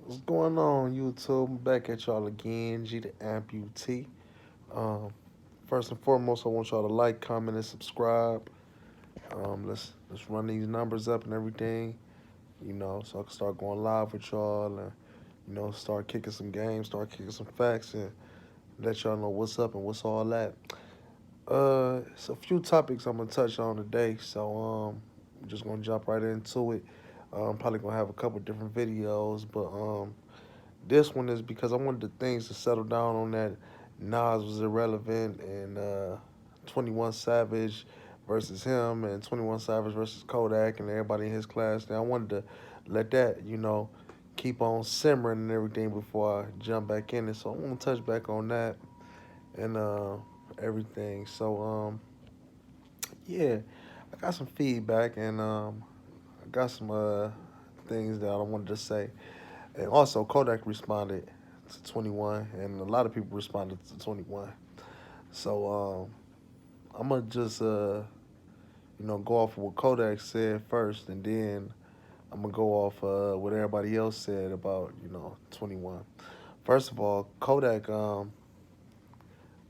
What's going on, YouTube? I'm back at y'all again, G the Amputee. Um, First and foremost, I want y'all to like, comment, and subscribe. Let's run these numbers up and everything, so I can start going live with y'all and start kicking some games, start kicking some facts, and let y'all know what's up and what's all that. It's a few topics I'm gonna touch on today, so I'm just gonna jump right into it. I'm probably gonna have a couple different videos, but this one is because I wanted the things to settle down on that Nas was irrelevant and 21 Savage versus him and 21 Savage versus Kodak and everybody in his class. Now I wanted to let that, keep on simmering and everything before I jump back in it. So I want to touch back on that and everything. So yeah, I got some feedback and I got some things that I wanted to say. And also, Kodak responded to 21, and a lot of people responded to 21. So I'm gonna just go off of what Kodak said first, and then I'm gonna go off what everybody else said about 21. First of all, Kodak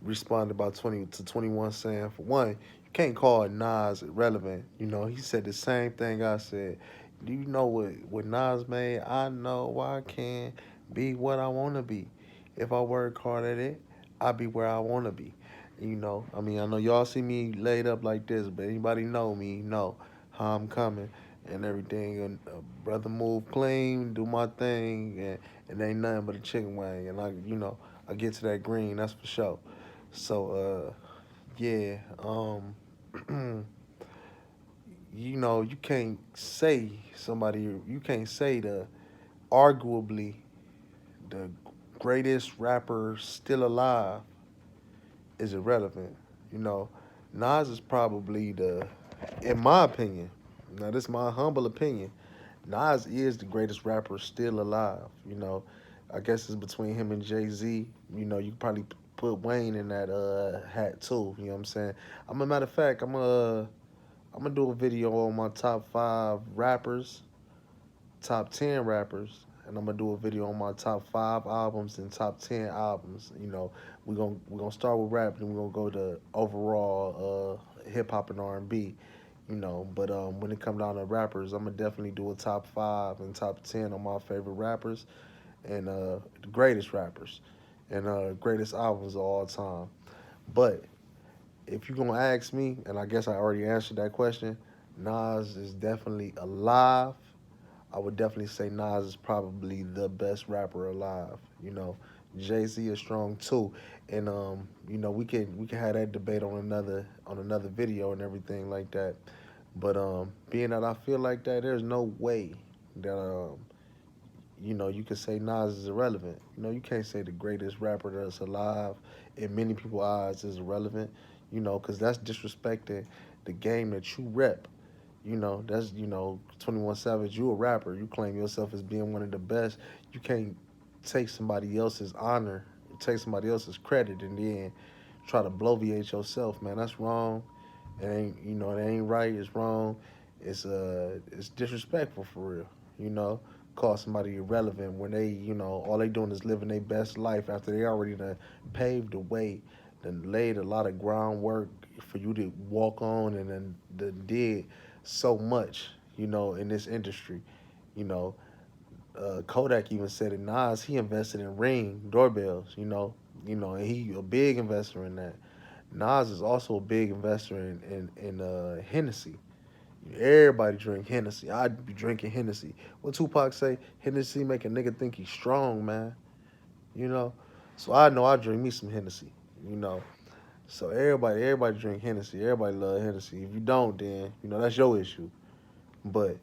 responded about 20 to 21, saying for one, you can't call Nas irrelevant. He said the same thing I said. Do you know what Nas made? I know I can be what I want to be. If I work hard at it, I'll be where I want to be. I mean, I know y'all see me laid up like this, but anybody know me, know how I'm coming and everything. And brother move clean, do my thing, and ain't nothing but a chicken wing. And I get to that green, that's for sure. So, yeah, you can't say you can't say the arguably the greatest rapper still alive is irrelevant. You know, Nas is probably in my opinion, now this is my humble opinion, Nas is the greatest rapper still alive. I guess it's between him and Jay-Z. You probably put Wayne in that hat too. You know what I'm saying? I'm a matter of fact, I'm gonna do a video on my top 5 rappers, top 10 rappers, and I'm gonna do a video on my top 5 albums and top 10 albums. We're gonna start with rap, and we're gonna go to overall hip hop and R&B. But when it comes down to rappers, I'm gonna definitely do a top 5 and top 10 on my favorite rappers and the greatest rappers and greatest albums of all time. But if you're gonna ask me, and I guess I already answered that question, Nas is definitely alive. I would definitely say Nas is probably the best rapper alive. Jay Z is strong too, and we can have that debate on another video and everything like that. But being that I feel like that, there's no way that you can say Nas is irrelevant. You can't say the greatest rapper that's alive in many people's eyes is irrelevant. Because that's disrespecting the game that you rep. That's 21 Savage. You a rapper. You claim yourself as being one of the best. You can't take somebody else's honor, take somebody else's credit, and then try to bloviate yourself. Man, that's wrong. It ain't right. It's wrong. It's disrespectful for real. You know, call somebody irrelevant when all they doing is living their best life after they already done paved the way, then laid a lot of groundwork for you to walk on, and then did so much, in this industry. You know, Kodak even said it. Nas, he invested in Ring doorbells. And he a big investor in that. Nas is also a big investor in Hennessy. Everybody drink Hennessy. I'd be drinking Hennessy. What Tupac say? Hennessy make a nigga think he's strong, man. You know, so I know I drink me some Hennessy. You know, so everybody drink Hennessy. Everybody love Hennessy. If you don't, then that's your issue. But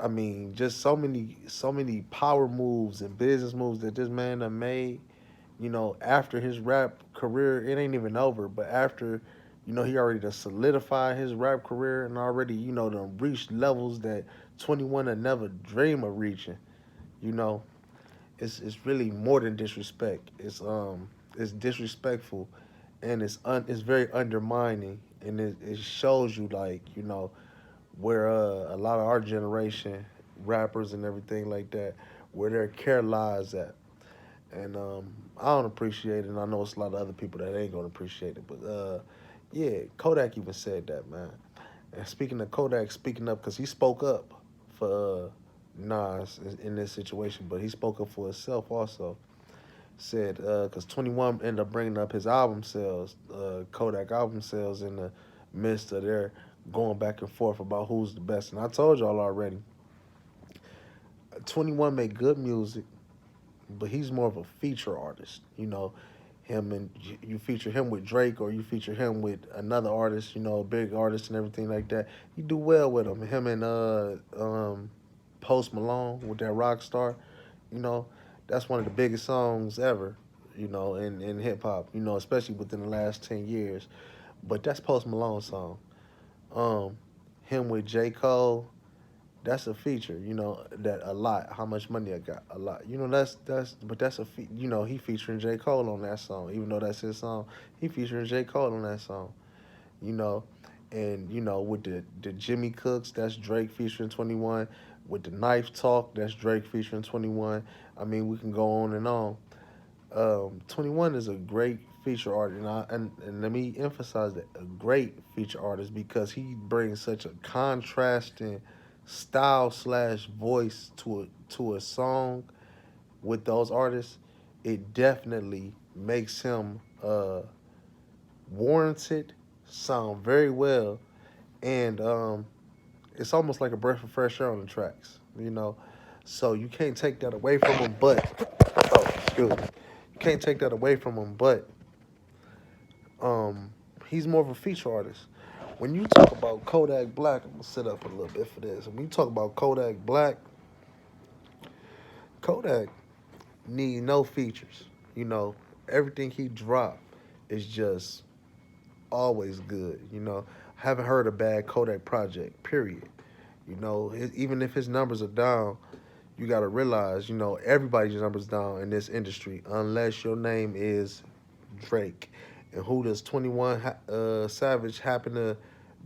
I mean, just so many power moves and business moves that this man done made. After his rap career, it ain't even over. But after, he already done solidified his rap career and already, done reached levels that 21 had never dream of reaching. You know, it's really more than disrespect. It's disrespectful, and it's very undermining, and it shows you like where a lot of our generation rappers and everything like that where their care lies at. And I don't appreciate it, and I know it's a lot of other people that ain't gonna appreciate it. But yeah, Kodak even said that, man. And speaking of Kodak speaking up, because he spoke up for Nas in this situation, but he spoke up for himself also. Said because 21 ended up bringing up his album sales, Kodak album sales, in the midst of their going back and forth about who's the best. And I told y'all already, 21 made good music, but he's more of a feature artist. You know, him and you feature him with Drake, or you feature him with another artist, you know, a big artist and everything like that. You do well with him. Him and Post Malone with that Rock Star, you know, that's one of the biggest songs ever, you know, in hip hop, you know, especially within the last 10 years. But that's Post Malone's song. Um, him with J. Cole, that's a feature, you know, that a lot. How much money I got? A lot. You know, but that's you know, he featuring J. Cole on that song. Even though that's his song, he featuring J. Cole on that song. You know, and you know, with the Jimmy Cooks, that's Drake featuring 21. With the Knife Talk, that's Drake featuring 21. I mean, we can go on and on. 21 is a great feature artist, and let me emphasize that, a great feature artist, because he brings such a contrasting style slash voice to a song with those artists. It definitely makes him warranted, sound very well, and it's almost like a breath of fresh air on the tracks, you know. So you can't take that away from him, but excuse me, you can't take that away from him, but um, he's more of a feature artist. When you talk about Kodak Black, I'm gonna sit up a little bit for this. When you talk about Kodak Black, Kodak need no features. You know, everything he dropped is just always good. You know, haven't heard a bad Kodak project. Period. You know, even if his numbers are down, you got to realize, you know, everybody's numbers down in this industry unless your name is Drake. And who does 21 Savage happen to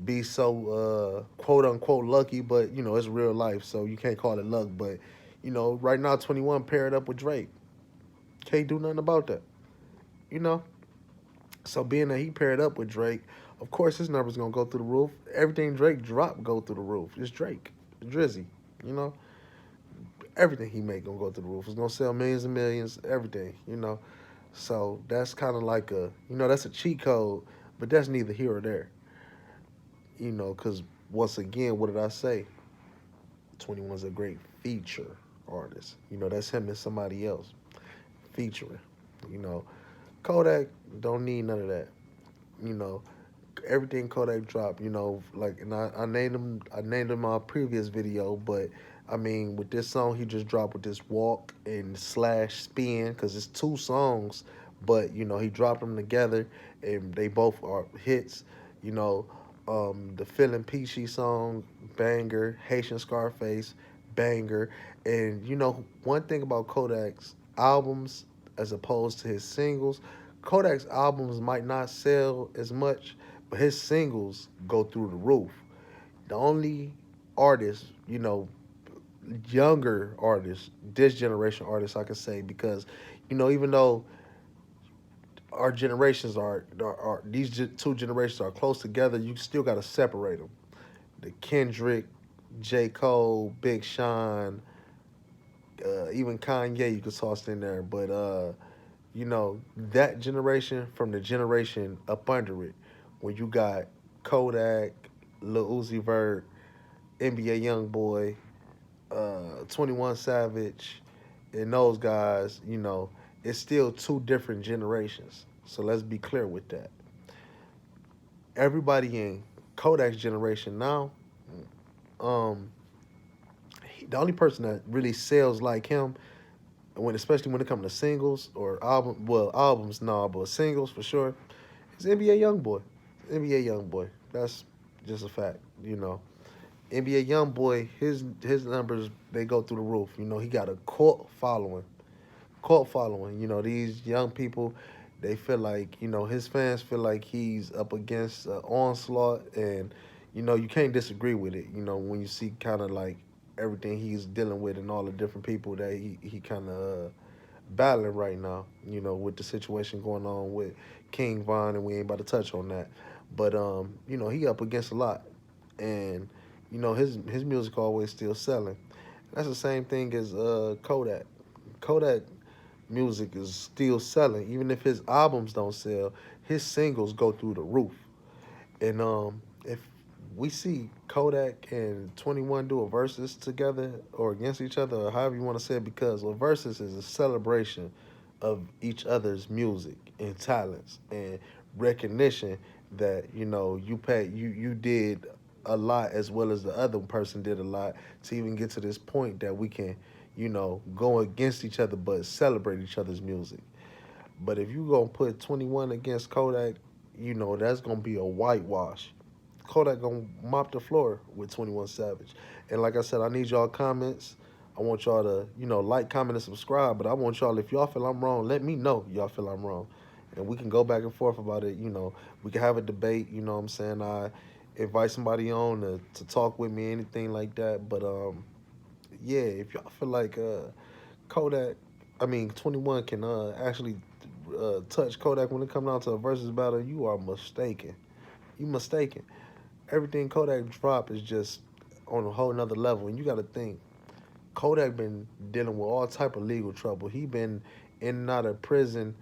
be so quote unquote lucky? But, you know, it's real life, so you can't call it luck. But, you know, right now 21 paired up with Drake. Can't do nothing about that, you know? So being that he paired up with Drake, of course his numbers gonna go through the roof. Everything Drake drop go through the roof. It's Drake, Drizzy, you know. Everything he make gonna go through the roof. It's gonna sell millions and millions. Everything, you know. So that's kind of like a, you know, that's a cheat code, but that's neither here or there, you know. Because once again, what did I say? 21's a great feature artist. You know, that's him and somebody else featuring. You know, Kodak don't need none of that. You know, everything Kodak dropped, you know, like, and I named him my previous video, but I mean, with this song he just dropped with this walk and slash spin, because it's two songs, but you know he dropped them together, and they both are hits. You know, the Feeling Peachy song, banger. Haitian Scarface, banger. And you know, one thing about Kodak's albums as opposed to his singles, Kodak's albums might not sell as much, but his singles go through the roof. The only artist, you know, younger artists, this generation artists, I can say, because, you know, even though our generations are these two generations are close together, you still got to separate them. The Kendrick, J. Cole, Big Sean, even Kanye, you could toss in there, but you know, that generation from the generation up under it, when you got Kodak, Lil Uzi Vert, NBA YoungBoy, 21 Savage, and those guys, you know, it's still two different generations. So let's be clear with that. Everybody in Kodak's generation now, um, the only person that really sells like him, when especially when it comes to singles or albums, no, but singles for sure, is NBA YoungBoy. NBA YoungBoy. That's just a fact, you know. NBA YoungBoy, his numbers, they go through the roof. You know, he got a cult following. Cult following. You know, these young people, they feel like, you know, his fans feel like he's up against onslaught, and you know, you can't disagree with it. You know, when you see kind of like everything he's dealing with and all the different people that he kind of battling right now. With the situation going on with King Von, and we ain't about to touch on that. But he up against a lot, and his music always still selling. That's the same thing as Kodak. Kodak music is still selling, even if his albums don't sell. His singles go through the roof. And if we see Kodak and 21 do a versus together or against each other, or however you want to say it, because a versus is a celebration of each other's music and talents and recognition that you did a lot as well as the other person did a lot to even get to this point that we can go against each other but celebrate each other's music. But if you gonna put 21 against Kodak, that's gonna be a whitewash. Kodak gonna mop the floor with 21 Savage. And like I said, I need y'all comments. I want y'all to, like, comment, and subscribe. But I want y'all, if y'all feel I'm wrong, let me know y'all feel I'm wrong. And we can go back and forth about it. We can have a debate, you know what I'm saying? I invite somebody on to talk with me, anything like that. But yeah, if y'all feel like Kodak, I mean 21 can actually touch Kodak when it comes down to a versus battle, you are mistaken. You mistaken. Everything Kodak drop is just on a whole nother level, and you got to think Kodak been dealing with all type of legal trouble. He been in and out of prison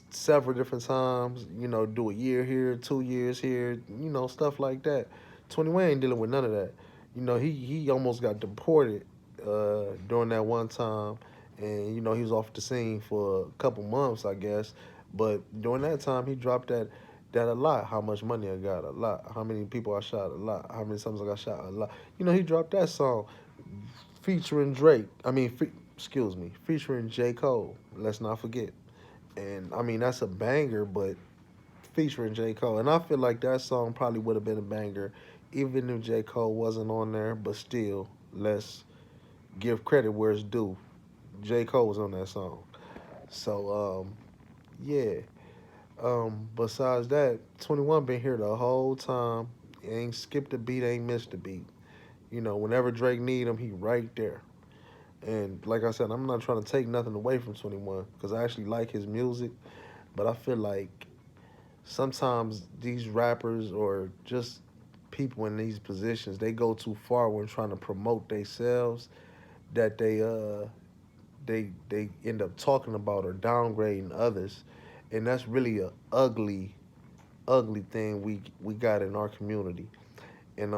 several different times. Do a year here, 2 years here. Stuff like that. 21 ain't dealing with none of that. He almost got deported during that one time, and he was off the scene for a couple months, I guess. But during that time, he dropped that a lot. How much money I got? A lot. How many people I shot? A lot. How many times I got shot? A lot. He dropped that song featuring Drake. Excuse me, featuring J. Cole. Let's not forget. And that's a banger, but featuring J. Cole. And I feel like that song probably would have been a banger even if J. Cole wasn't on there, but still, let's give credit where it's due. J. Cole was on that song. So, yeah. Besides that, 21 been here the whole time. Ain't skipped a beat, ain't missed a beat. Whenever Drake need him, he right there. And like I said, I'm not trying to take nothing away from 21 because I actually like his music, but I feel like sometimes these rappers or just people in these positions, they go too far when trying to promote themselves that they end up talking about or downgrading others, and that's really a ugly thing we got in our community. And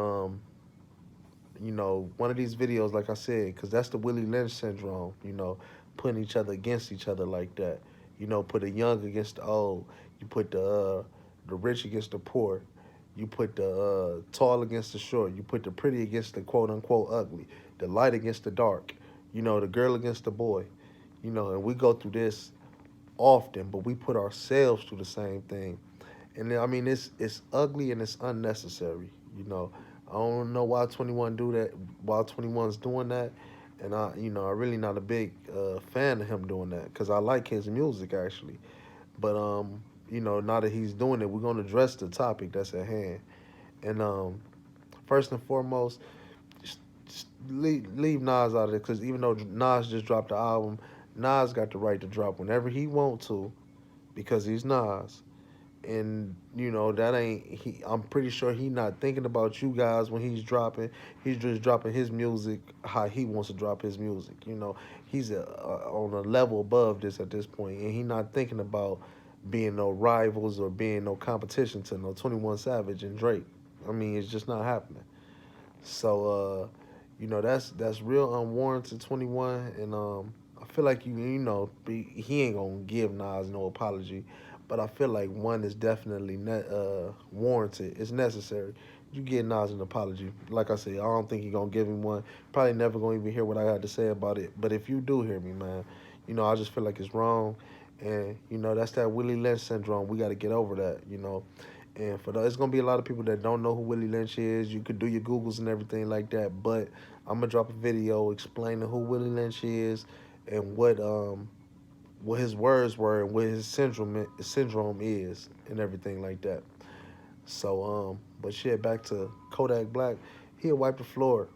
one of these videos, like I said, because that's the Willie Lynch syndrome, putting each other against each other like that. Put the young against the old. You put the rich against the poor. You put the tall against the short. You put the pretty against the quote unquote ugly. The light against the dark. The girl against the boy. And we go through this often, but we put ourselves through the same thing. And it's ugly and it's unnecessary. I don't know why 21 do that. Why 21's doing that, and I really not a big fan of him doing that because I like his music actually. But now that he's doing it, we're gonna address the topic that's at hand. And first and foremost, just leave Nas out of it because even though Nas just dropped the album, Nas got the right to drop whenever he want to because he's Nas. And that ain't he. I'm pretty sure he not thinking about you guys when he's dropping. He's just dropping his music how he wants to drop his music. He's on a level above this at this point, and he not thinking about being no rivals or being no competition to no 21 Savage and Drake. It's just not happening. So that's real unwarranted 21, and I feel like he ain't gonna give Nas no apology, but I feel like one is definitely warranted. It's necessary. You get Nas an apology. Like I said, I don't think you're gonna give him one. Probably never gonna even hear what I got to say about it. But if you do hear me, man, I just feel like it's wrong, and that's that Willie Lynch syndrome. We got to get over that. And for there's gonna be a lot of people that don't know who Willie Lynch is. You could do your Googles and everything like that, but I'm gonna drop a video explaining who Willie Lynch is and what his words were and what his syndrome is and everything like that. So but shit, back to Kodak Black. He'll wipe the floor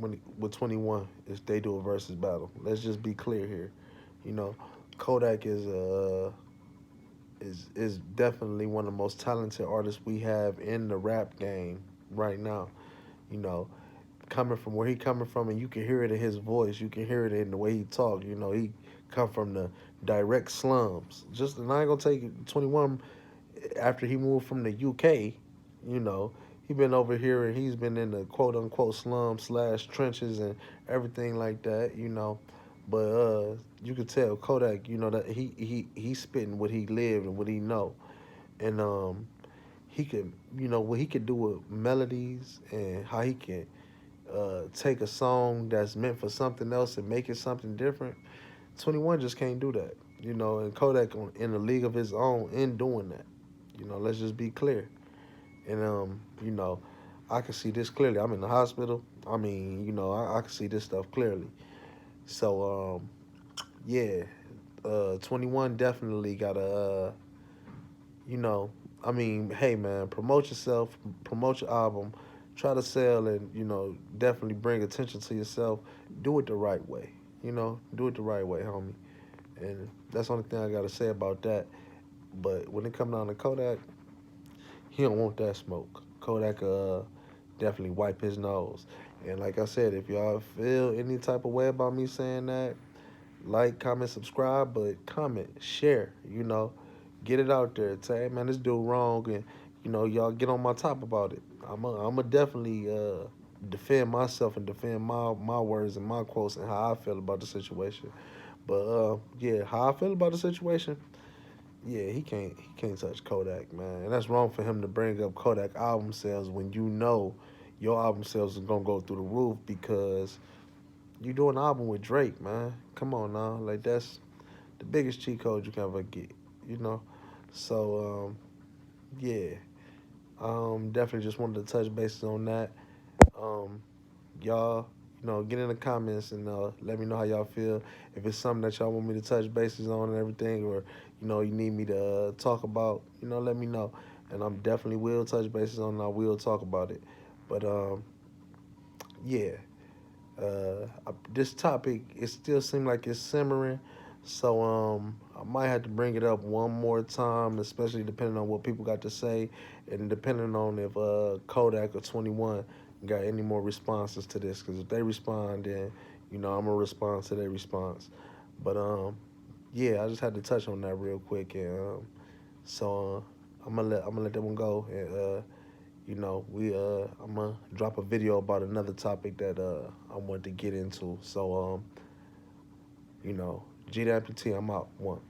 with 21 if they do a versus battle. Let's just be clear here. You know, Kodak is definitely one of the most talented artists we have in the rap game right now. You know, coming from where he coming from, and you can hear it in his voice. You can hear it in the way he talk. You know, he come from the direct slums. Just and I ain't gonna take it, 21 after he moved from the UK. You know, he been over here and he's been in the quote unquote slum slash trenches and everything like that. You know, but you could tell Kodak. You know that he spitting what he lived and what he know, and he could what he could do with melodies and how he can take a song that's meant for something else and make it something different. 21 just can't do that. You know, and Kodak in a league of his own in doing that. You know, let's just be clear. And I can see this clearly. I'm in the hospital. I mean, I can see this stuff clearly. So yeah, 21 definitely got a you know, I mean, hey man, promote yourself, promote your album, try to sell, and definitely bring attention to yourself. Do it the right way. Do it the right way, homie. And that's the only thing I gotta say about that. But when it comes down to Kodak, he don't want that smoke. Kodak definitely wipe his nose. And like I said, if y'all feel any type of way about me saying that, like, comment, subscribe, but comment, share, get it out there. Say, hey, man, this dude wrong, and y'all get on my top about it. I'm a definitely defend myself and defend my words and my quotes and how I feel about the situation. But yeah, how I feel about the situation, yeah, he can't touch Kodak, man, and that's wrong for him to bring up Kodak album sales when your album sales is gonna go through the roof because you do an album with Drake, man. Come on now, like that's the biggest cheat code you can ever get, you know. So yeah, definitely just wanted to touch bases on that. Um, y'all, get in the comments and let me know how y'all feel. If it's something that y'all want me to touch bases on and everything, or you need me to talk about, let me know. And I'm definitely will touch bases on it. I will talk about it. But yeah, this topic it still seems like it's simmering, so I might have to bring it up one more time, especially depending on what people got to say, and depending on if Kodak or 21 got any more responses to this. Because if they respond, then I'm gonna respond to their response. But yeah, I just had to touch on that real quick, and so I'm gonna let that one go, and we I'm gonna drop a video about another topic that I wanted to get into. So G T, I'm out. One.